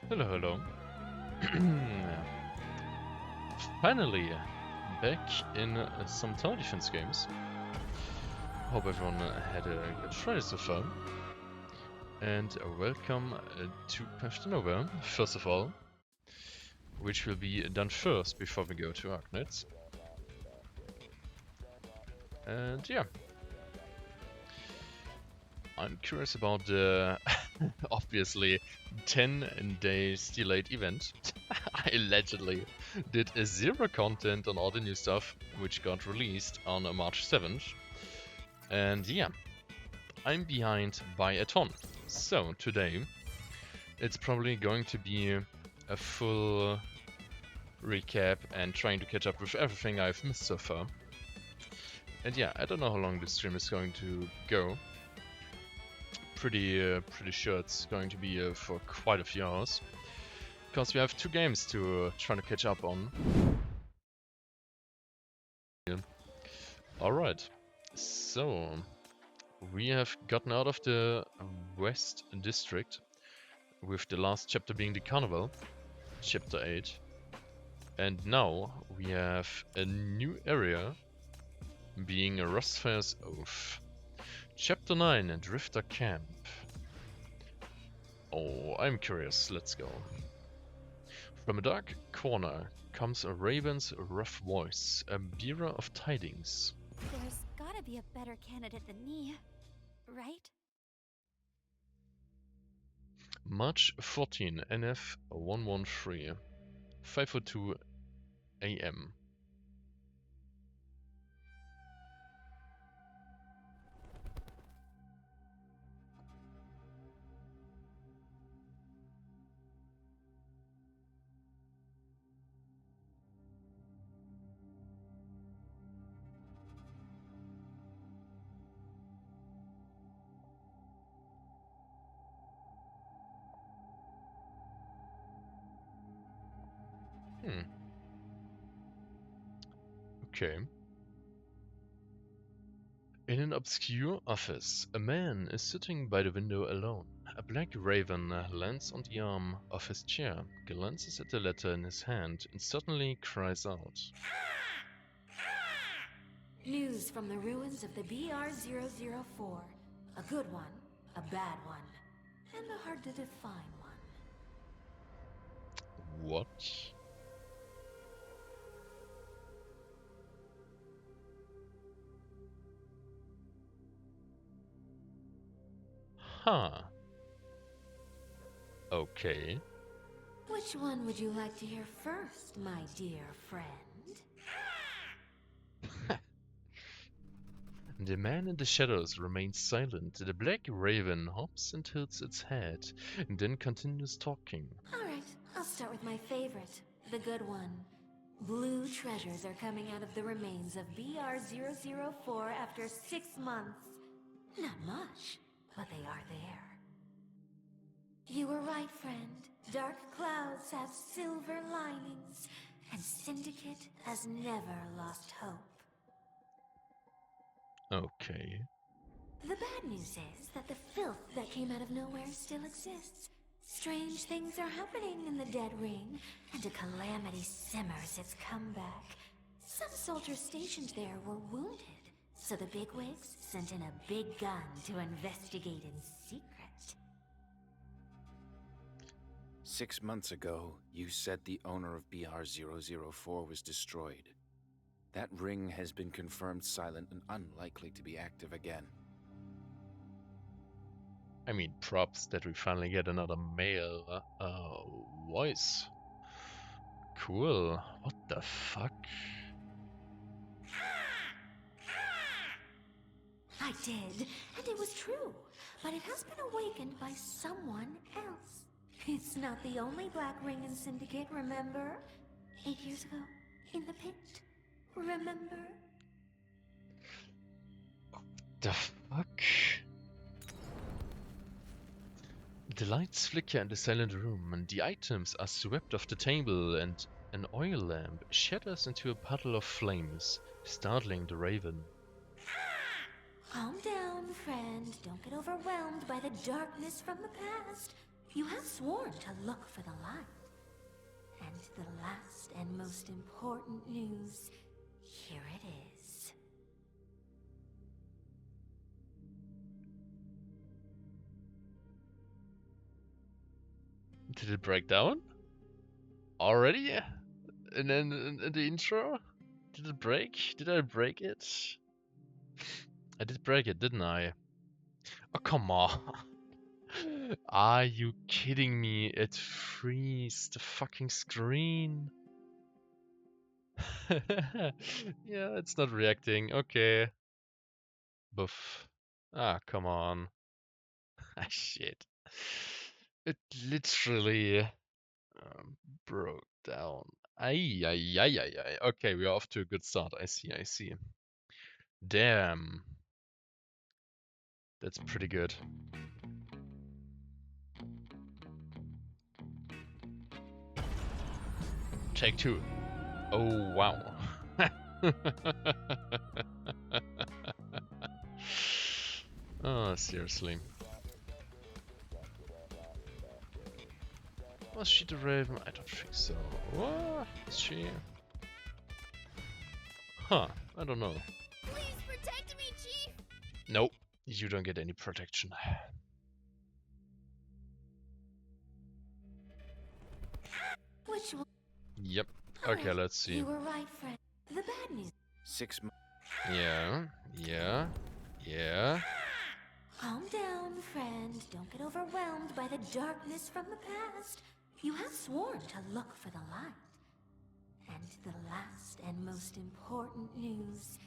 Hello, hello. Finally, back in some tower defense games. Hope everyone had a good Friday so far. And welcome to PtN, first of all, which will be done first before we go to Arknets. And yeah, I'm curious about the obviously 10 days delayed event. I allegedly did a zero content on all the new stuff which got released on March 7th. And yeah, I'm behind by a ton. So today it's probably going to be a full recap and trying to catch up with everything I've missed so far. And yeah, I don't know how long this stream is going to go. Pretty sure it's going to be for quite a few hours, because we have 2 games to try to catch up on. Alright, so we have gotten out of the West District, with the last chapter being the Carnival, Chapter 8. And now we have a new area, being Rostfair's Oath. Chapter 9 and Drifter Camp. Oh, I'm curious, let's go. From a dark corner comes a raven's rough voice, a bearer of tidings. There's gotta be a better candidate than me, right? March 14, NF 113, 5:02 AM. Okay. In an obscure office, a man is sitting by the window alone. A black raven lands on the arm of his chair, glances at the letter in his hand, and suddenly cries out. News from the ruins of the BR-004. A good one, a bad one, and a hard-to-define one. What? Huh. Okay. Which one would you like to hear first, my dear friend? The man in the shadows remains silent. The black raven hops and tilts its head, and then continues talking. Alright, I'll start with my favorite, the good one. Blue treasures are coming out of the remains of BR-004 after 6 months. Not much, but they are there. You were right, friend. Dark clouds have silver linings, and Syndicate has never lost hope. Okay. The bad news is that the filth that came out of nowhere still exists. Strange things are happening in the Dead Ring, and a calamity simmers its comeback. Some soldiers stationed there were wounded, so the bigwigs sent in a big gun to investigate in secret. 6 months ago, you said the owner of BR-004 was destroyed. That ring has been confirmed silent and unlikely to be active again. I mean, props that we finally get another male voice. Cool. What the fuck? I did, and it was true. But it has been awakened by someone else. It's not the only black ring in Syndicate, remember? 8 years ago, in the pit. Remember? The fuck? The lights flicker in the silent room, and the items are swept off the table, and an oil lamp shatters into a puddle of flames, startling the raven. Calm down, friend. Don't get overwhelmed by the darkness from the past. You have sworn to look for the light. And the last and most important news, here it is. Did it break down? Already? And then in the intro? Did it break? Did I break it? I did break it, didn't I? Oh, come on. Are you kidding me? It freezed the fucking screen. Yeah, it's not reacting. Okay. Boof. Ah, come on. Ah, shit. It literally broke down. Ay, ay, ay, ay, ay. Okay, we are off to a good start. I see, I see. Damn. That's pretty good. Take two. Oh, wow. Oh, seriously. Was she the Raven? I don't think so. What? Is she? Huh. I don't know. Please protect me, Chief! Nope. You don't get any protection. Which one? Yep. Okay, let's see. You were right, friend. The bad news. 6 months. Yeah. Yeah. Yeah. Calm down, friend. Don't get overwhelmed by the darkness from the past. You have sworn to look for the light. And the last and most important news,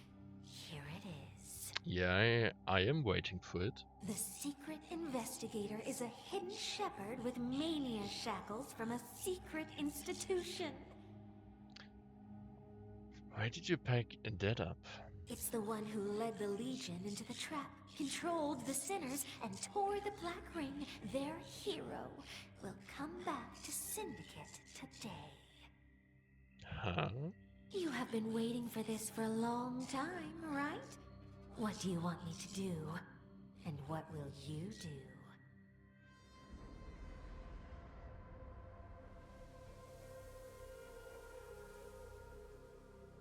here it is. Yeah, I am waiting for it. The secret investigator is a hidden shepherd with mania shackles from a secret institution. Why did you pack that up? It's the one who led the Legion into the trap, controlled the sinners, and tore the Black Ring. Their hero will come back to Syndicate today. Huh? You have been waiting for this for a long time, right? What do you want me to do? And what will you do?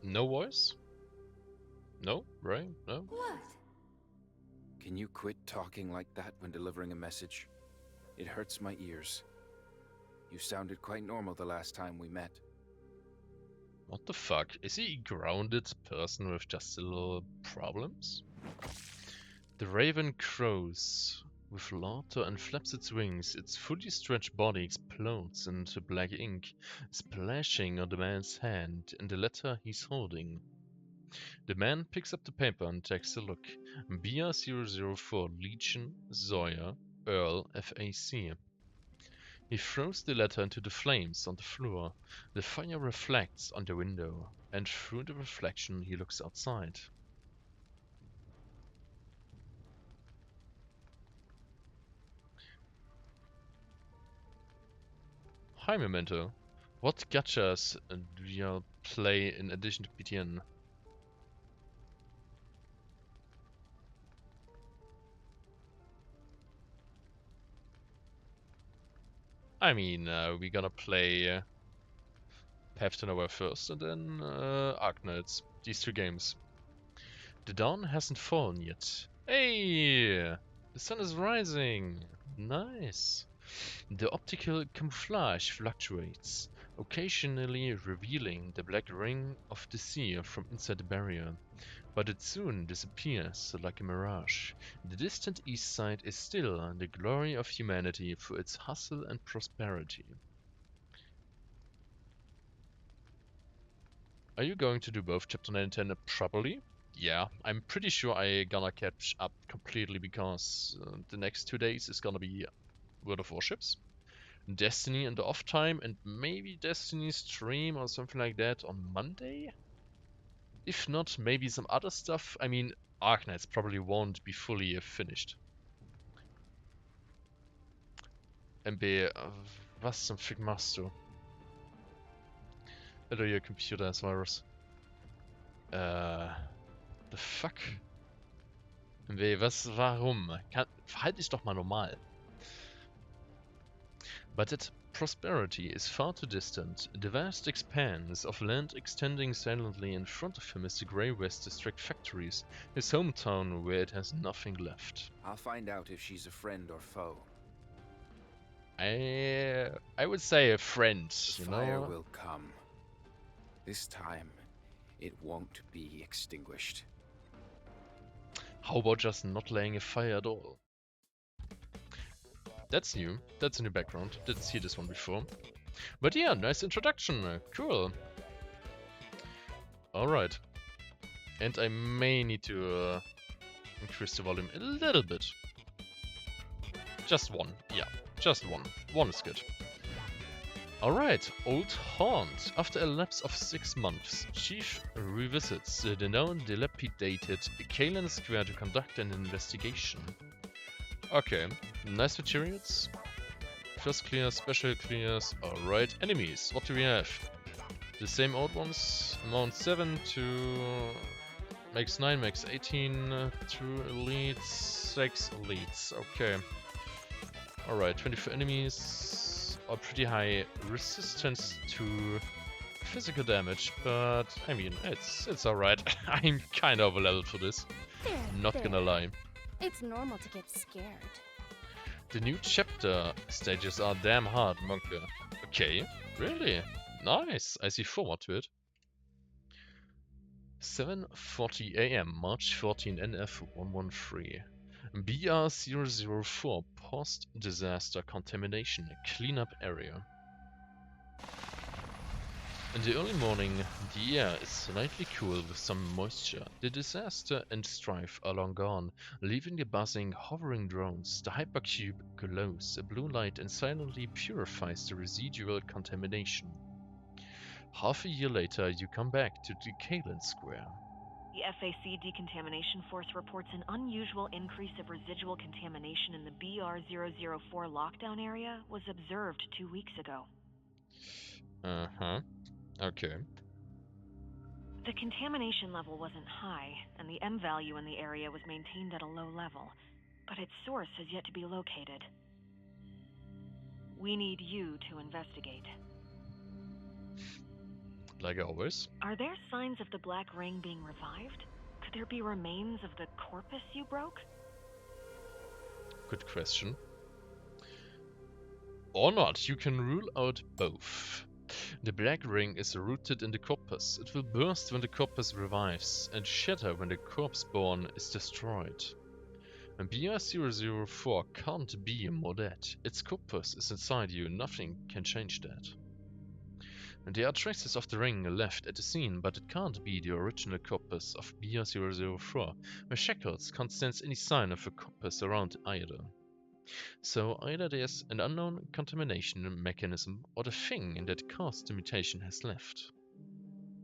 No voice? No? Right? No? What? Can you quit talking like that when delivering a message? It hurts my ears. You sounded quite normal the last time we met. What the fuck? Is he a grounded person with just a little problems? The raven crows with laughter and flaps its wings. Its fully stretched body explodes into black ink, splashing on the man's hand and the letter he's holding. The man picks up the paper and takes a look. BR004 Legion Zoya Earl FAC. He throws the letter into the flames on the floor. The fire reflects on the window, and through the reflection he looks outside. Hi Memento. What gachas do you play in addition to PtN? I mean, we're gonna play Path to Nowhere first, and then Arknights. These two games. The dawn hasn't fallen yet. Hey! The sun is rising! Nice! The optical camouflage fluctuates, occasionally revealing the black ring of the sea from inside the barrier. But it soon disappears like a mirage. The distant east side is still the glory of humanity for its hustle and prosperity. Are you going to do both Chapter 9 and 10 properly? Yeah, I'm pretty sure I gonna catch up completely because the next 2 days is gonna be World of Warships, Destiny in the off time, and maybe Destiny stream or something like that on Monday? If not, maybe some other stuff. I mean, Arknights probably won't be fully finished. MB, was zum Fick machst du? Alter, your computer has virus. The fuck? MB, warum? Verhalte dich doch mal normal. But that prosperity is far too distant. The vast expanse of land extending silently in front of him is the Grey West District factories, his hometown where it has nothing left. I'll find out if she's a friend or foe. I would say a friend, The you fire know? will come. This time, it won't be extinguished. How about just not laying a fire at all? That's new. That's a new background. Didn't see this one before. But yeah, nice introduction. Cool. Alright. And I may need to increase the volume a little bit. Just one. Yeah, just one. One is good. Alright, Old Haunt. After a lapse of 6 months, Chief revisits the now dilapidated Kalen Square to conduct an investigation. Okay, nice materials. First clear, special clears. Alright, enemies. What do we have? The same old ones. Mount 7 to max 9, max 18, 2 elites, 6 elites. Okay. Alright, 24 enemies are pretty high resistance to physical damage, but I mean, it's alright. I'm kind of a level for this. Not gonna lie. It's normal to get scared. The new chapter stages are damn hard, Monka. Okay, really? Nice, I see forward to it. 7:40 AM, March 14, NF 113. BR004, post-disaster contamination, cleanup area. In the early morning, the air is slightly cool with some moisture. The disaster and strife are long gone, leaving the buzzing, hovering drones. The hypercube glows a blue light and silently purifies the residual contamination. Half a year later, you come back to the Kalen Square. The FAC Decontamination Force reports an unusual increase of residual contamination in the BR004 lockdown area was observed 2 weeks ago. Uh-huh. Okay. The contamination level wasn't high, and the M value in the area was maintained at a low level, but its source has yet to be located. We need you to investigate. Like always. Are there signs of the Black Ring being revived? Could there be remains of the corpus you broke? Good question. Or not, you can rule out both. The Black Ring is rooted in the corpus. It will burst when the corpus revives, and shatter when the corpse-born is destroyed. And BR004 can't be more dead. Its corpus is inside you, nothing can change that. And there are traces of the ring left at the scene, but it can't be the original corpus of BR004. The shackles can't sense any sign of a corpus around either. So either there's an unknown contamination mechanism, or the thing that caused the mutation has left.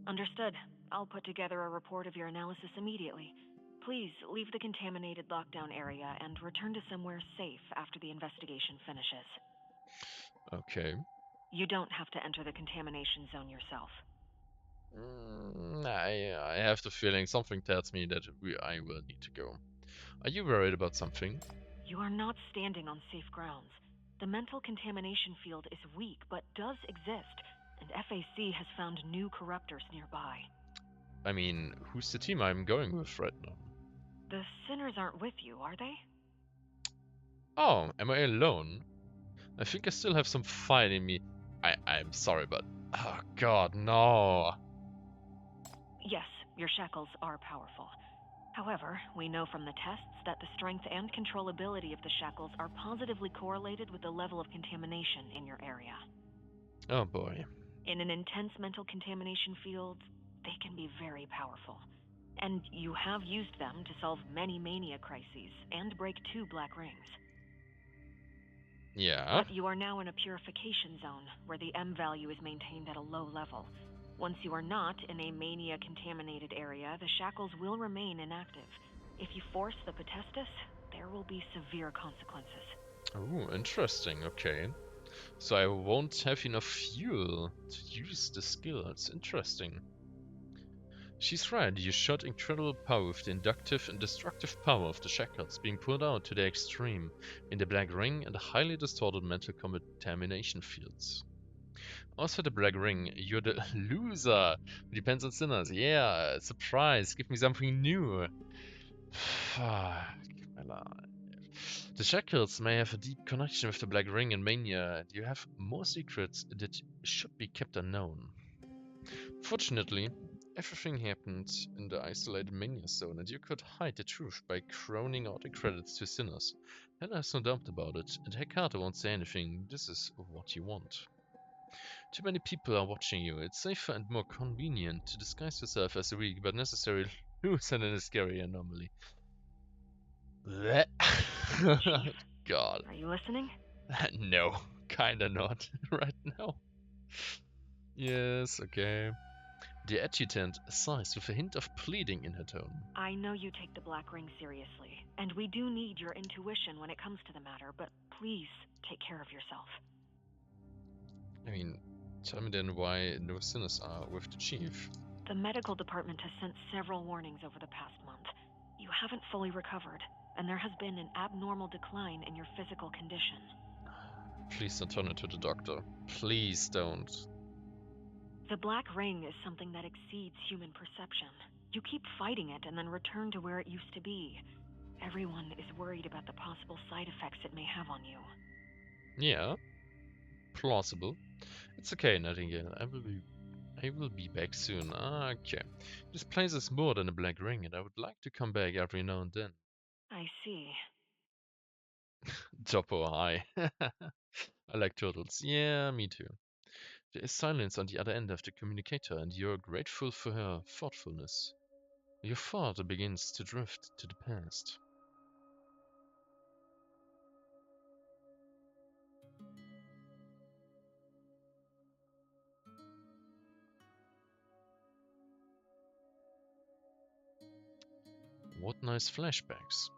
Understood. I'll put together a report of your analysis immediately. Please leave the contaminated lockdown area and return to somewhere safe after the investigation finishes. Okay. You don't have to enter the contamination zone yourself. I have the feeling something tells me that I will need to go. Are you worried about something? You are not standing on safe grounds. The mental contamination field is weak, but does exist, and FAC has found new corruptors nearby. I mean, who's the team I'm going with right now? The sinners aren't with you, are they? Oh, am I alone? I think I still have some fire in me. I'm sorry, but... Oh god, no! Yes, your shackles are powerful. However, we know from the tests that the strength and controllability of the shackles are positively correlated with the level of contamination in your area. Oh boy. In an intense mental contamination field, they can be very powerful. And you have used them to solve many mania crises and break 2 black rings. Yeah? But you are now in a purification zone, where the M value is maintained at a low level. Once you are not in a mania-contaminated area, the shackles will remain inactive. If you force the Potestas, there will be severe consequences. Oh, interesting, okay. So I won't have enough fuel to use the skill, it's interesting. She's right, you showed incredible power with the inductive and destructive power of the shackles being pulled out to the extreme in the Black Ring and the highly distorted mental contamination fields. Also the Black Ring, you're the loser who depends on sinners. Yeah, surprise, give me something new. Fuck my life. The shackles may have a deep connection with the Black Ring and Mania, and you have more secrets that should be kept unknown. Fortunately, everything happened in the isolated Mania zone, and you could hide the truth by crowning out the credits to sinners. And there's no doubt about it, and Hecate won't say anything, this is what you want. Too many people are watching you. It's safer and more convenient to disguise yourself as a weak but necessary loser than a scary anomaly. Blech. God. Are you listening? No, kinda not right now. Yes, okay. The adjutant sighs with a hint of pleading in her tone. I know you take the Black Ring seriously, and we do need your intuition when it comes to the matter, but please take care of yourself. I mean, tell me then why no sinners are with the chief. The medical department has sent several warnings over the past month. You haven't fully recovered, and there has been an abnormal decline in your physical condition. Please don't turn it to the doctor. Please don't. The Black Ring is something that exceeds human perception. You keep fighting it and then return to where it used to be. Everyone is worried about the possible side effects it may have on you. Yeah, plausible. It's okay, Nightingale. I will be back soon. Okay. This place is more than a Black Ring, and I would like to come back every now and then. I see. Topo, hi. I like turtles. Yeah, me too. There is silence on the other end of the communicator, and you're grateful for her thoughtfulness. Your thought begins to drift to the past. What nice flashbacks.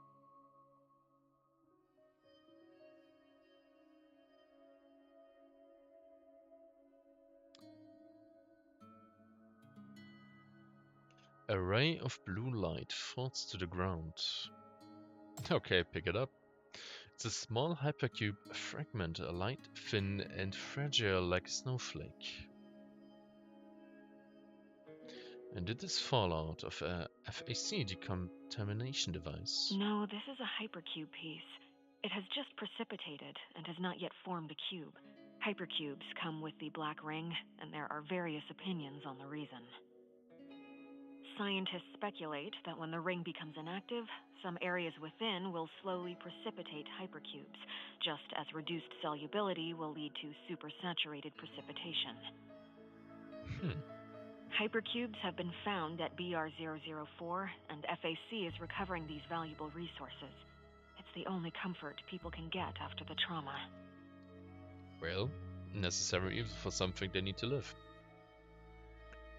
A ray of blue light falls to the ground. Okay, pick it up. It's a small hypercube fragment, a light, thin, and fragile like a snowflake. And did this fall out of a FAC decontamination device? No, this is a hypercube piece. It has just precipitated and has not yet formed a cube. Hypercubes come with the Black Ring, and there are various opinions on the reason. Scientists speculate that when the ring becomes inactive, some areas within will slowly precipitate hypercubes, just as reduced solubility will lead to supersaturated precipitation. Hypercubes have been found at BR004, and FAC is recovering these valuable resources. It's the only comfort people can get after the trauma. Well, necessary evil for something they need to live.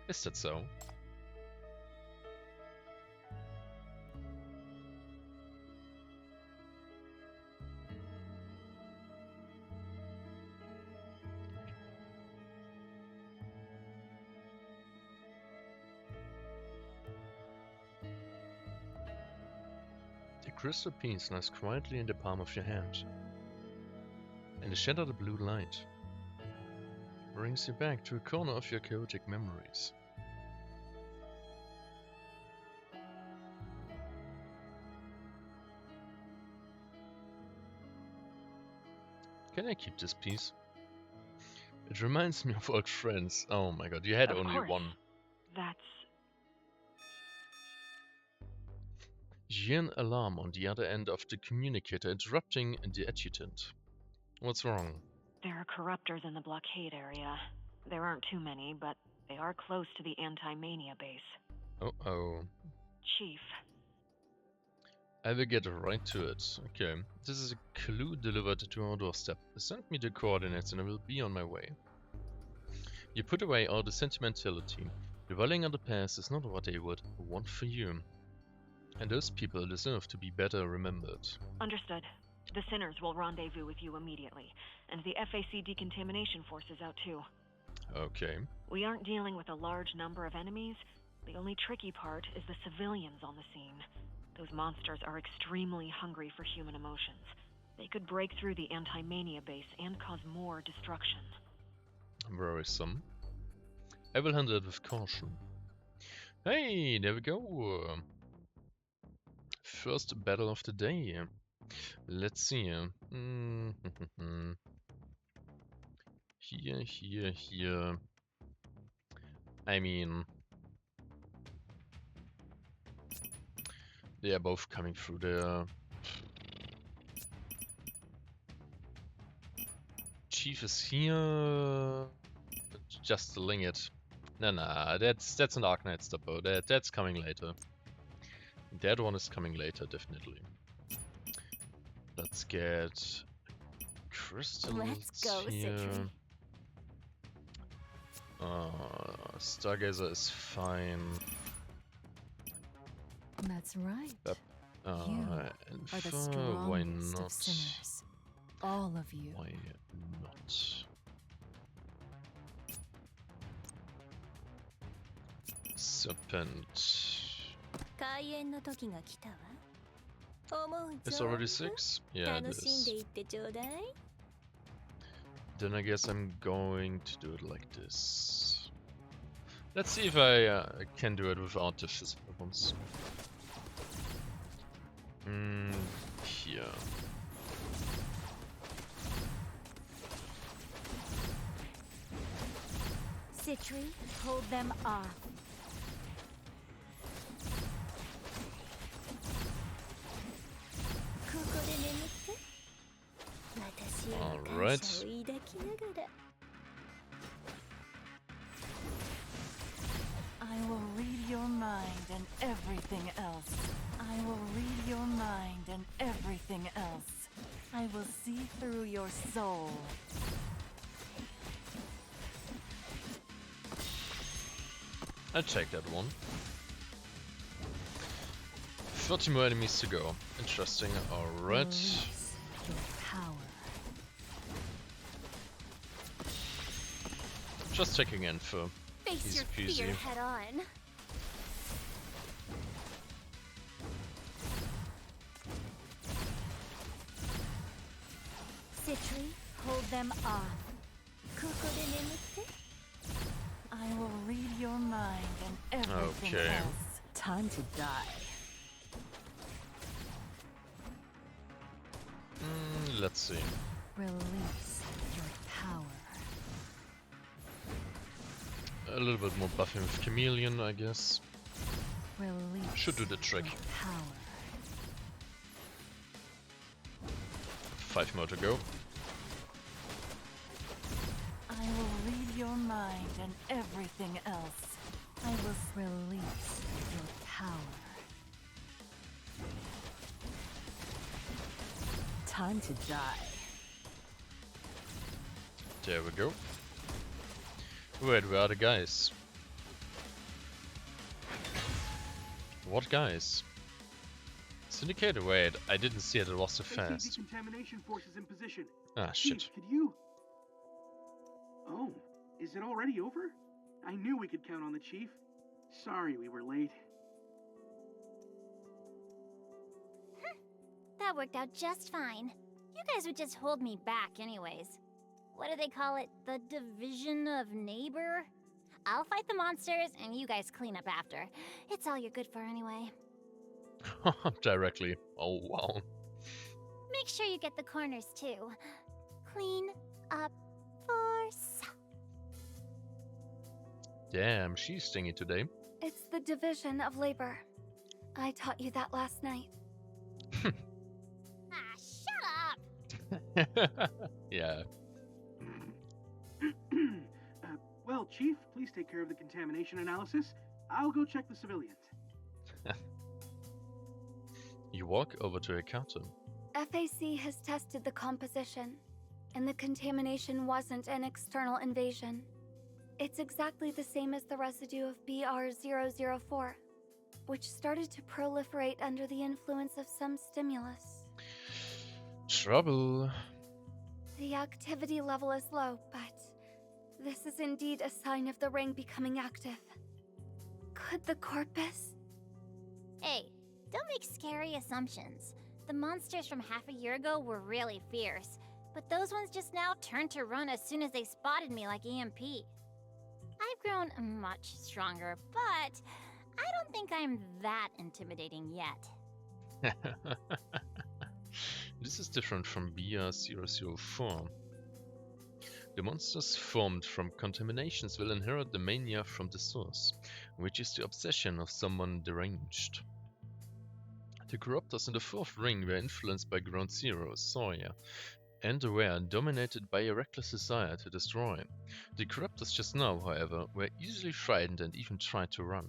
Is that so? The crystal piece lies quietly in the palm of your hand, and the shadow of the blue light brings you back to a corner of your chaotic memories. Can I keep this piece? It reminds me of old friends. Oh my god, you had Of only course. one. That's... You hear an alarm on the other end of the communicator interrupting the adjutant. What's wrong? There are corruptors in the blockade area. There aren't too many, but they are close to the anti-mania base. Uh-oh. Chief. I will get right to it. Okay, this is a clue delivered to our doorstep. Send me the coordinates and I will be on my way. You put away all the sentimentality. Dwelling on the past is not what they would want for you. And those people deserve to be better remembered. Understood. The sinners will rendezvous with you immediately, and the FAC decontamination force is out too. Okay. We aren't dealing with a large number of enemies, The only tricky part is the civilians on the scene. Those monsters are extremely hungry for human emotions. They could break through the anti-mania base and cause more destruction. Worrisome. I will handle it with caution. Hey, there we go. First battle of the day. Let's see. Here. I mean, they are both coming through there. Chief is here. Just ling it. Nah, that's an Arknight stopper. That's coming later. That one is coming later, definitely. Let's get crystals Let's go, here. Citri. Stargazer is fine. That's right. Yep. You are the Why strongest not? of sinners. All of you. Why not? Serpent. 開演の時が来たわ。思う It's ぞ already 6? Yeah, it 楽しん is. でいってちょうだい。Then I guess I'm going to do it like this. Let's see if I can do it without the physical ones. Here. Citri, hold them off. Alright. I will read your mind and everything else. I will read your mind and everything else. I will see through your soul. I'll take that one. 30 more enemies to go. Interesting. Alright. Release your power. Just checking info. Face Easy your peasy. fear head on. Citri, hold them off. I will read your mind and everything Okay. else. Time to die. Let's see. Release your power. A little bit more buffing with Chameleon, I guess. Release Should do the trick. your power. 5 more to go. I will read your mind and everything else. I will release your power. Time to die. There we go. Wait, where are the guys? What guys? Syndicator? Wait, I didn't see it, it was too I see fast. decontamination forces in position. Ah, Chief, shit. could you... Oh, is it already over? I knew we could count on the Chief. Sorry we were late. That worked out just fine. You guys would just hold me back anyways. What do they call it? The division of neighbor? I'll fight the monsters and you guys clean up after. It's all you're good for anyway. Directly. Oh, wow. Make sure you get the corners too. Clean up force. Damn, she's stingy today. It's the division of labor. I taught you that last night. Ah, shut up! Yeah. Well, Chief, please take care of the contamination analysis. I'll go check the civilians. You walk over to a counter. FAC has tested the composition, and the contamination wasn't an external invasion. It's exactly the same as the residue of BR004, which started to proliferate under the influence of some stimulus. Trouble. The activity level is low, but this is indeed a sign of the ring becoming active. Could the corpus? Hey, don't make scary assumptions. The monsters from half a year ago were really fierce, but those ones just now turned to run as soon as they spotted me like EMP. I've grown much stronger, but I don't think I'm that intimidating yet. This is different from BR004. The monsters formed from contaminations will inherit the mania from the source, which is the obsession of someone deranged. The corruptors in the fourth ring were influenced by Ground Zero, Sawyer, and were dominated by a reckless desire to destroy. The corruptors just now, however, were easily frightened and even tried to run.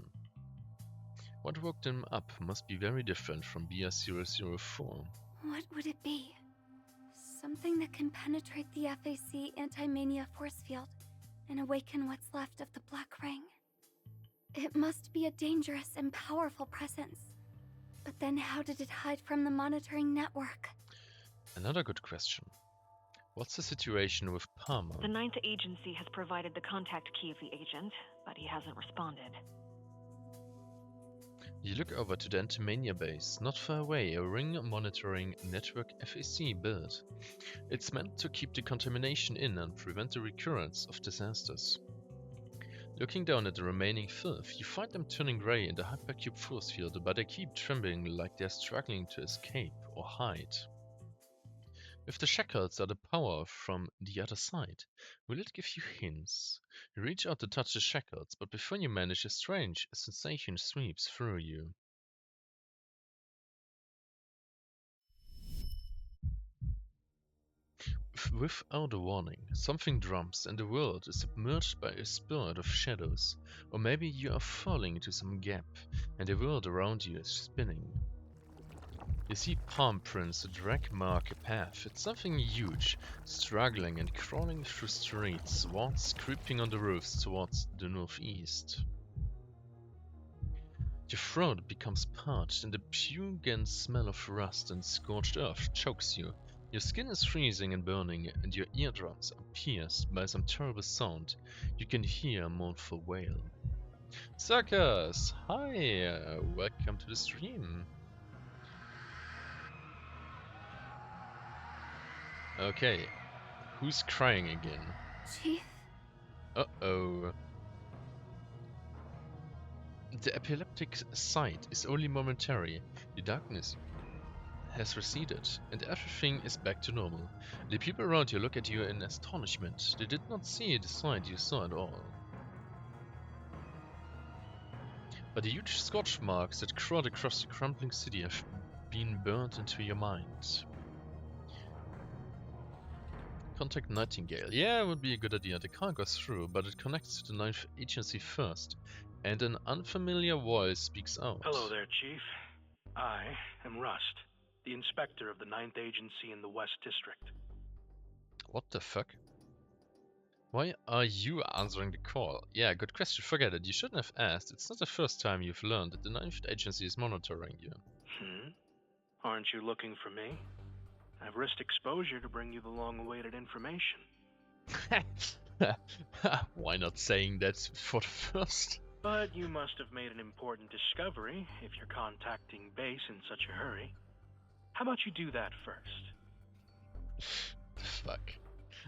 What woke them up must be very different from BR004. What would it be? Something that can penetrate the FAC anti-mania force field and awaken what's left of the Black Ring. It must be a dangerous and powerful presence. But then how did it hide from the monitoring network? Another good question. What's the situation with Palmer? The Ninth Agency has provided the contact key of the agent, but he hasn't responded. You look over to the Antimania base, not far away, a ring monitoring network FAC built. It's meant to keep the contamination in and prevent the recurrence of disasters. Looking down at the remaining filth, you find them turning grey in the hypercube force field, but they keep trembling like they're struggling to escape or hide. If the shackles are the power from the other side, will it give you hints? You reach out to touch the shackles, but before you manage, a strange sensation sweeps through you. Without a warning, something drums and the world is submerged by a spurt of shadows. Or maybe you are falling into some gap and the world around you is spinning. You see palm prints that drag mark a path. It's something huge, struggling and crawling through streets, once creeping on the roofs towards the northeast. Your throat becomes parched and the pungent smell of rust and scorched earth chokes you. Your skin is freezing and burning and your eardrums are pierced by some terrible sound. You can hear a mournful wail. Circus! Hi! Welcome to the stream. Okay, who's crying again? Chief? Uh-oh. The epileptic sight is only momentary. The darkness has receded, and everything is back to normal. The people around you look at you in astonishment. They did not see the sight you saw at all. But the huge scorch marks that crawled across the crumbling city have been burned into your mind. Contact Nightingale. Yeah, it would be a good idea. The car goes through, but it connects to the Ninth Agency first, and an unfamiliar voice speaks out. Hello there, Chief. I am Rust, the inspector of the Ninth Agency in the West District. What the fuck? Why are you answering the call? Yeah, good question. Forget it. You shouldn't have asked. It's not the first time you've learned that the Ninth Agency is monitoring you. Aren't you looking for me? I've risked exposure to bring you the long-awaited information. Why not saying that for the first? But you must have made an important discovery if you're contacting base in such a hurry. How about you do that first? Fuck.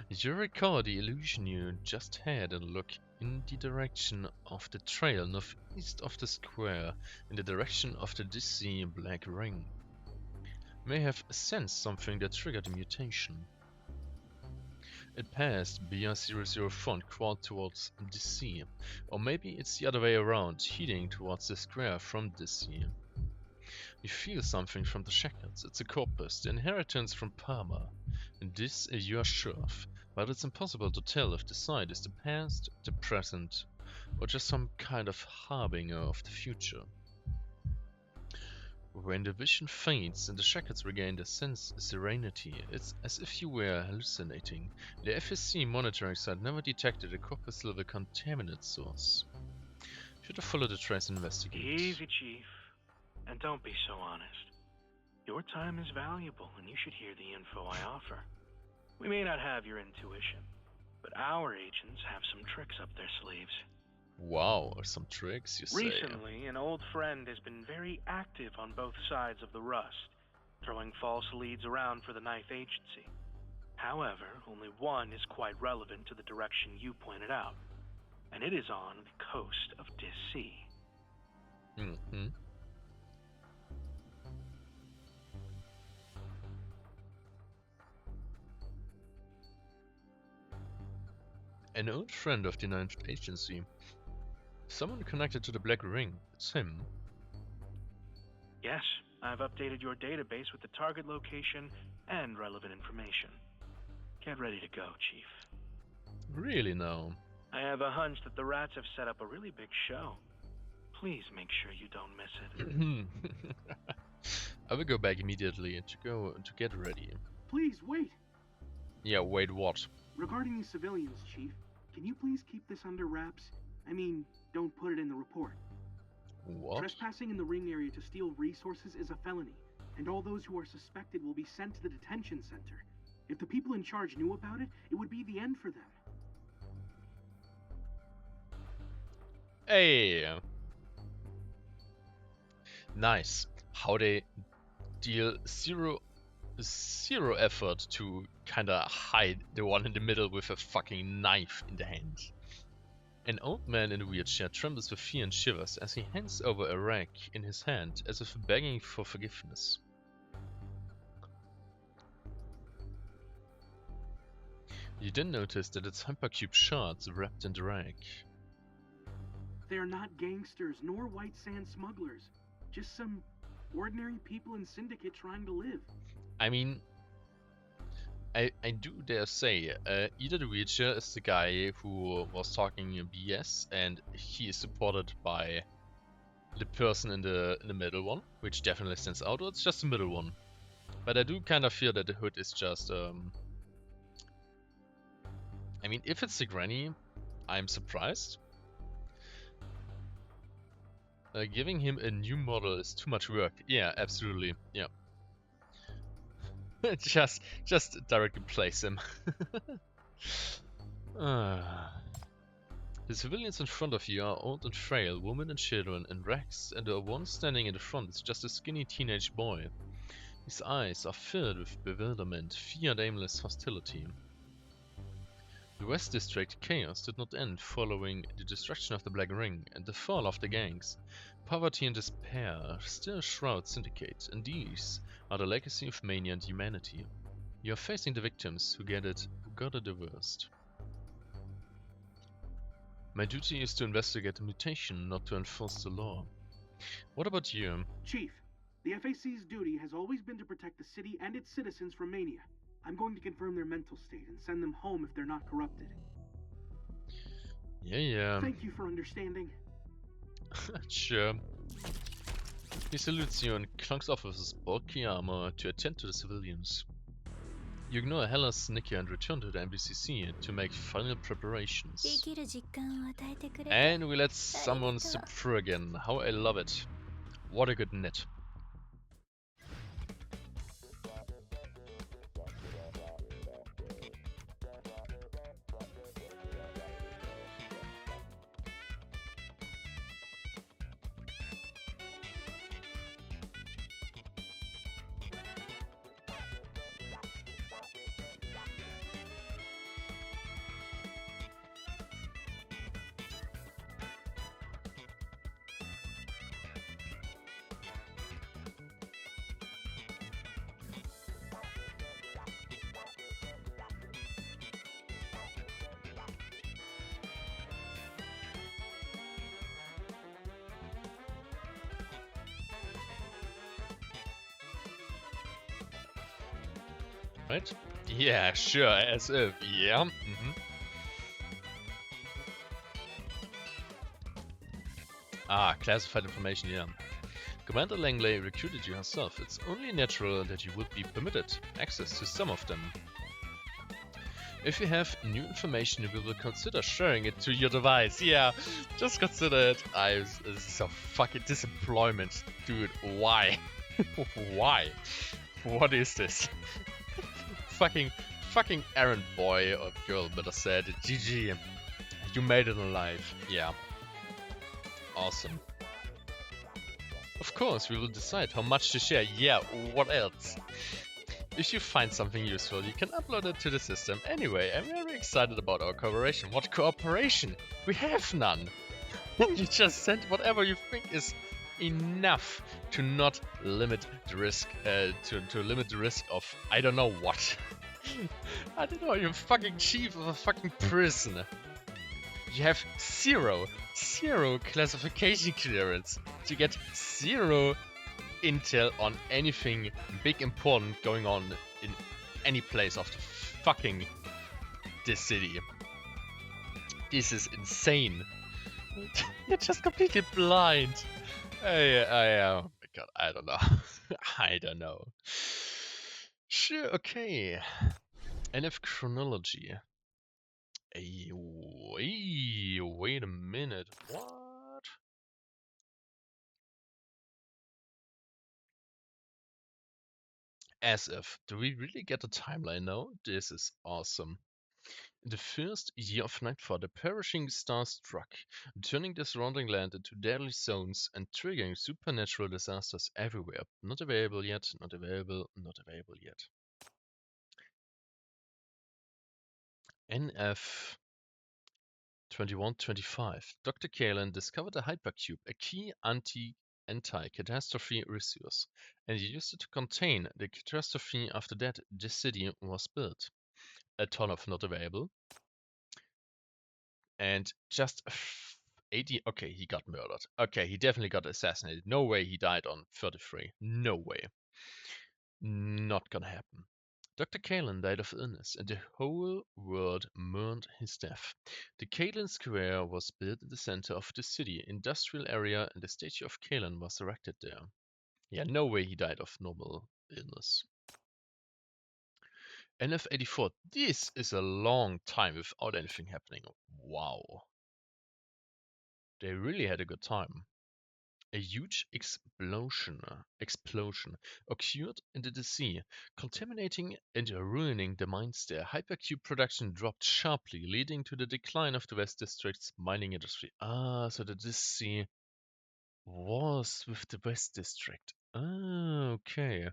You recall the illusion you just had and look in the direction of the trail northeast of the square, in the direction of the DC Black Ring. May have sensed something that triggered a mutation. It passed BR004 and crawled towards DC, or maybe it's the other way around, heading towards the square from DC. You feel something from the shackles. It's a corpus, the inheritance from Parma, and this you are sure of, but it's impossible to tell if the site is the past, the present, or just some kind of harbinger of the future. When the vision fades and the shackles regain their sense serenity, it's as if you were hallucinating. The FSC monitoring site never detected a corpus level contaminant source. Should have followed the trace and investigate. Easy, Chief. And don't be so honest. Your time is valuable, and you should hear the info I offer. We may not have your intuition, but our agents have some tricks up their sleeves. Wow, some tricks, you say. Recently, an old friend has been very active on both sides of the Rust, throwing false leads around for the Ninth Agency. However, only one is quite relevant to the direction you pointed out, and it is on the coast of DC. Mm-hmm. An old friend of the Ninth Agency. Someone connected to the Black Ring. It's him. Yes, I've updated your database with the target location and relevant information. Get ready to go, Chief. Really now? I have a hunch that the rats have set up a really big show. Please make sure you don't miss it. I will go back immediately to get ready. Please, wait! Yeah, wait, what? Regarding these civilians, Chief, can you please keep this under wraps? I mean, don't put it in the report. What? Trespassing in the ring area to steal resources is a felony, and all those who are suspected will be sent to the detention center. If the people in charge knew about it, it would be the end for them. Hey! Nice. How they deal zero effort to kinda hide the one in the middle with a fucking knife in the hand. An old man in a wheelchair trembles with fear and shivers as he hands over a rag in his hand as if begging for forgiveness. You then notice that it's hypercube shards wrapped in the rag. They are not gangsters nor white sand smugglers, just some ordinary people in Syndicate trying to live. I mean, I do dare say, either the wheelchair is the guy who was talking BS, and he is supported by the person in the middle one, which definitely stands out, or it's just the middle one. But I do kind of feel that the hood is just, I mean, if it's the granny, I'm surprised. Giving him a new model is too much work. Yeah, absolutely. Yeah. just directly place him. The civilians in front of you are old and frail, women and children in rags, and the one standing in the front is just a skinny teenage boy. His eyes are filled with bewilderment, fear and aimless hostility. The West District chaos did not end following the destruction of the Black Ring and the fall of the gangs. Poverty and despair still shroud Syndicate, and these are the legacy of mania and humanity. You are facing the victims who got it the worst. My duty is to investigate the mutation, not to enforce the law. What about you? Chief, the FAC's duty has always been to protect the city and its citizens from mania. I'm going to confirm their mental state and send them home if they're not corrupted. Yeah. Thank you for understanding. Sure. He salutes you and clunks off with his bulky armor to attend to the civilians. You ignore Hellas, Nikki, and return to the MBCC to make final preparations. And we let someone slip through again. How I love it. What a good net. Right? Yeah, sure, as if. Yeah. Ah, classified information, yeah. Commander Langley recruited you herself. It's only natural that you would be permitted access to some of them. If you have new information, we will consider sharing it to your device. Yeah, just consider it. This is a fucking disemployment. Dude, why? Why? What is this? fucking errand boy or girl better said, GG, you made it alive. Yeah, Awesome. Of course, we will decide how much to share. Yeah, what else? If you find something useful, you can upload it to the system. Anyway, I'm very excited about our cooperation. What cooperation? We have none. You just send whatever you think is enough to not limit the risk, to limit the risk of I don't know what. I don't know, you're fucking chief of a fucking prison. You have zero classification clearance. You get zero intel on anything big important going on in any place of the fucking this city. This is insane. You're just completely blind. Oh my god, I don't know. I don't know. Sure, okay. NF chronology. Hey, wait a minute. What? As if. Do we really get a timeline now? This is awesome. In the first year of Nightfall, the perishing star struck, turning the surrounding land into deadly zones and triggering supernatural disasters everywhere. Not available yet, not available, not available yet. NF 2125. Dr. Kalen discovered a hypercube, a key anti-catastrophe resource, and he used it to contain the catastrophe. After that, this city was built. A ton of not available. And just 80. Okay, he got murdered. Okay, he definitely got assassinated. No way he died on 33. No way. Not gonna happen. Dr. Kalen died of illness, and the whole world mourned his death. The Kalen Square was built in the center of the city industrial area, and the statue of Kalen was erected there. Yeah, no way he died of normal illness. NF84. This is a long time without anything happening. Wow. They really had a good time. A huge explosion occurred in the sea, contaminating and ruining the mines there. Hypercube production dropped sharply, leading to the decline of the West District's mining industry. Ah, so the DC was with the West District. Ah, okay.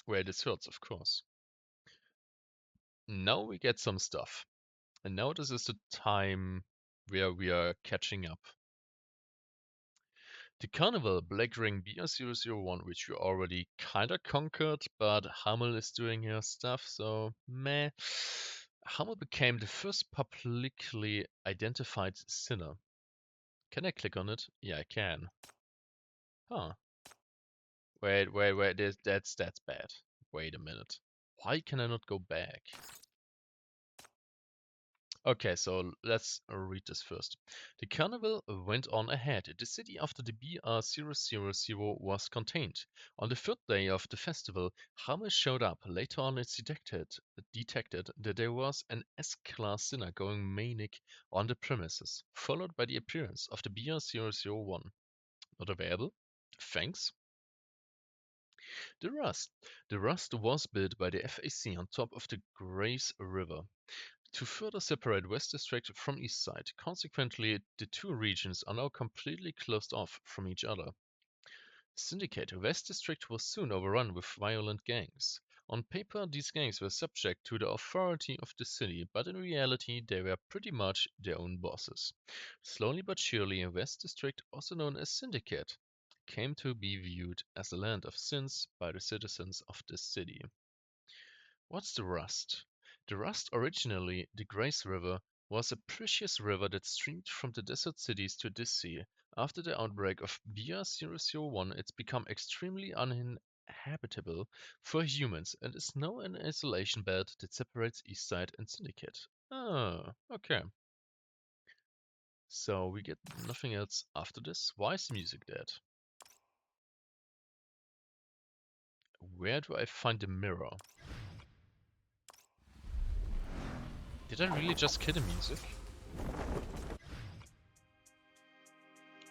Where this hurts, of course. Now we get some stuff. And now this is the time where we are catching up. The Carnival Black Ring BR001, which we already kinda conquered, but Hummel is doing her stuff, so meh. Hummel became the first publicly identified sinner. Can I click on it? Yeah, I can. Huh. Wait, that's bad. Wait a minute. Why can I not go back? Okay, so let's read this first. The carnival went on ahead. The city after the BR000 was contained. On the third day of the festival, Hammer showed up. Later on, it's detected that there was an S-class sinner going manic on the premises, followed by the appearance of the BR001. Not available? Thanks. The Rust. The Rust was built by the FAC on top of the Grace River to further separate West District from East Side. Consequently, the two regions are now completely closed off from each other. Syndicate. West District was soon overrun with violent gangs. On paper, these gangs were subject to the authority of the city, but in reality, they were pretty much their own bosses. Slowly but surely, West District, also known as Syndicate, came to be viewed as a land of sins by the citizens of this city. What's the Rust? The Rust, originally the Grace River, was a precious river that streamed from the desert cities to this sea. After the outbreak of BR001, it's become extremely uninhabitable for humans and is now an isolation belt that separates Eastside and Syndicate. Ah, okay. So we get nothing else after this. Why is the music dead? Where do I find the mirror? Did I really just kill the music?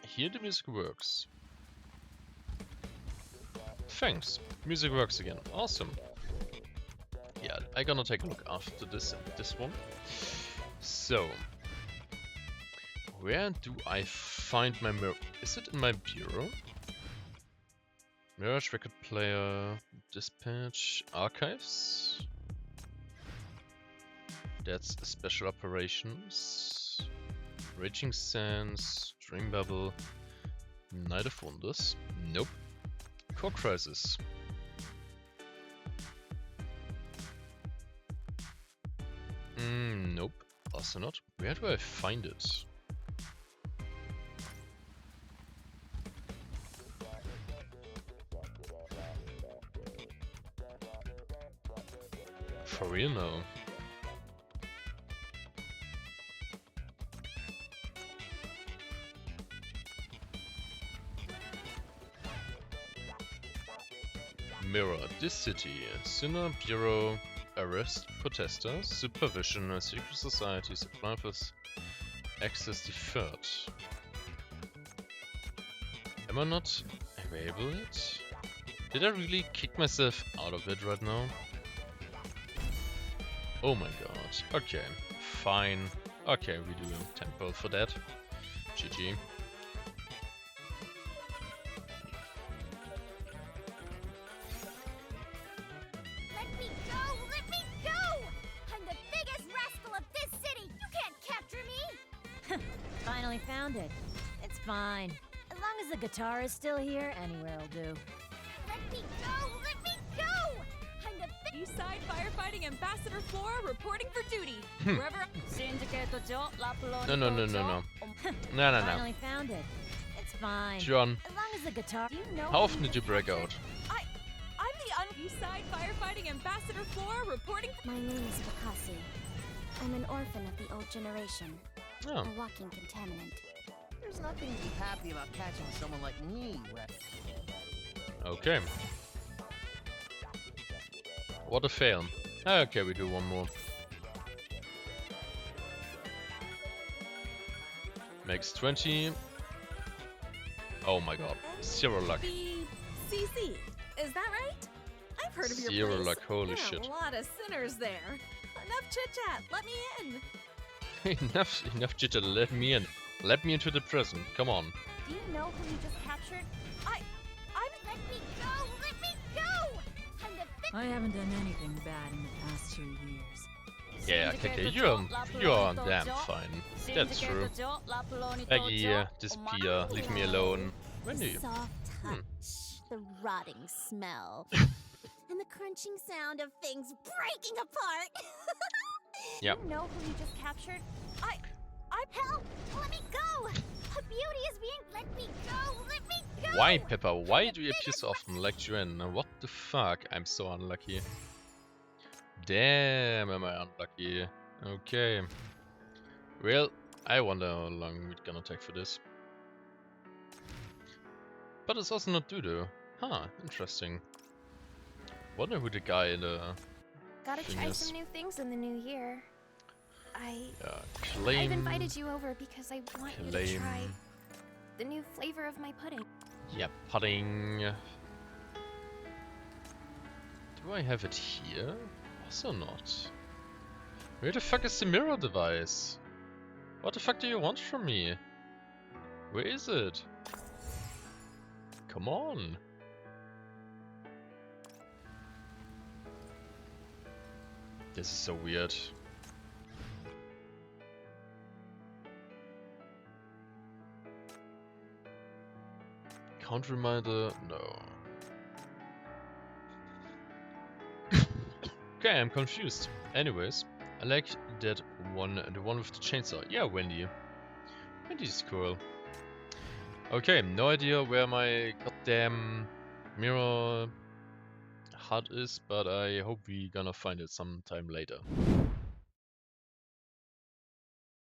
Here the music works. Thanks. Music works again. Awesome. Yeah, I'm gonna take a look after this one. So, Where do I find my mirror? Is it in my bureau? Mirage, record player, dispatch, archives? That's special operations. Raging Sands, Dream Bubble, Night of Wonders. Nope. Core Crisis. Nope. Also not. Where do I find it? For real now. Mirror, this city, Sinner Bureau, arrest protesters, supervision, secret society, supply for access deferred. Am I not available yet? Did I really kick myself out of it right now? Oh my god. Okay, fine. Okay, we do a temple for that. GG. Let me go! Let me go! I'm the biggest rascal of this city! You can't capture me! Finally found it. It's fine. As long as the guitar is still here, anywhere will do. Let me go! Let me go! I'm the Eastside Firefighting Ambassador Flora reporting for duty. Wherever. No. No. Finally found it. It's fine. John, As long as the guitar. Do you know how often did you break out? I'm the Eastside Firefighting Ambassador Flora reporting. My name is Wakasi. I'm an orphan of the old generation. Oh, A walking contaminant. There's nothing to be happy about catching someone like me, right? okay. What a fail. Okay, we do one more. Makes 20. Oh my god. Zero luck. BCC. Is that right? I've heard of your Zero place. luck, holy There are shit. a lot of sinners there. Enough chit chat. Let me in. enough jitter, let me in. Let me into the prison. Come on. Do you know who you just captured? I'm. Let me go! Let me go! I'm the I haven't done anything bad in the past 2 years. Yeah, okay, you're damn fine. That's true. Peggy, disappear, leave me alone. When do you? soft touch, the rotting smell, and the crunching sound of things breaking apart. Yep. You know who you just captured? Help! Let me go! A beauty is being. Let me go! Let me go! Why, Pepper? Why do you appear so often? Let you in. What the fuck? I'm so unlucky. Damn, am I unlucky. Okay. Well, I wonder how long we're gonna take for this. But it's also not Dudu. Huh, interesting. Wonder who the guy in the Gotta thing try is. some new things in the new year. I've Claim. invited you over because I want you to Claim. try the new flavor of my pudding. Yeah, pudding. Do I have it here? Also not. Where the fuck is the mirror device? What the fuck do you want from me? Where is it? Come on. This is so weird. Count reminder? No. Okay, I'm confused. Anyways, I like that one, the one with the chainsaw. Yeah, Wendy. Wendy's cool. Okay, no idea where my goddamn mirror hut is, but I hope we gonna find it sometime later.